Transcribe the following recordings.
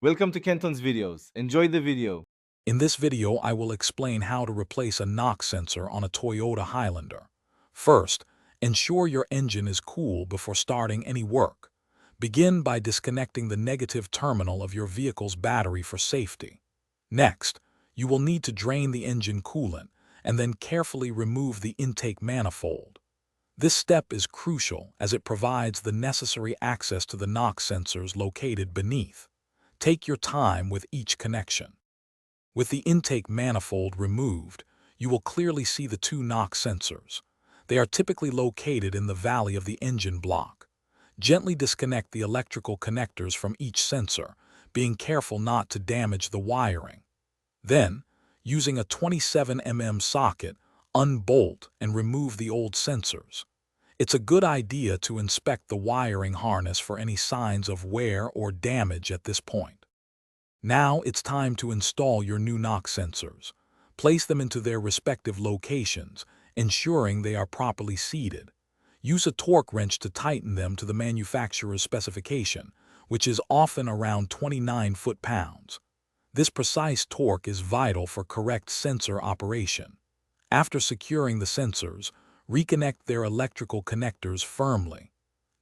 Welcome to Kenton's videos. Enjoy the video. In this video, I will explain how to replace a knock sensor on a Toyota Highlander. First, ensure your engine is cool before starting any work. Begin by disconnecting the negative terminal of your vehicle's battery for safety. Next, you will need to drain the engine coolant and then carefully remove the intake manifold. This step is crucial as it provides the necessary access to the knock sensors located beneath. Take your time with each connection. With the intake manifold removed, you will clearly see the two knock sensors. They are typically located in the valley of the engine block. Gently disconnect the electrical connectors from each sensor, being careful not to damage the wiring. Then, using a 27 mm socket, unbolt and remove the old sensors. It's a good idea to inspect the wiring harness for any signs of wear or damage at this point. Now it's time to install your new knock sensors. Place them into their respective locations, ensuring they are properly seated. Use a torque wrench to tighten them to the manufacturer's specification, which is often around 29 foot-pounds. This precise torque is vital for correct sensor operation. After securing the sensors, reconnect their electrical connectors firmly.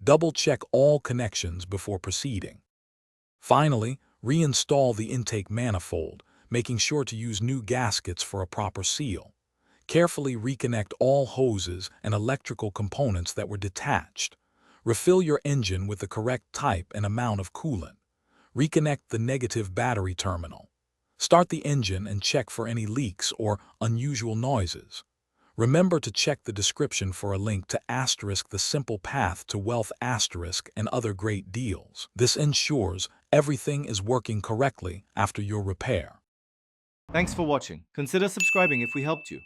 Double-check all connections before proceeding. Finally, reinstall the intake manifold, making sure to use new gaskets for a proper seal. Carefully reconnect all hoses and electrical components that were detached. Refill your engine with the correct type and amount of coolant. Reconnect the negative battery terminal. Start the engine and check for any leaks or unusual noises. Remember to check the description for a link to the simple path to wealth and other great deals. This ensures everything is working correctly after your repair. Thanks for watching. Consider subscribing if we helped you.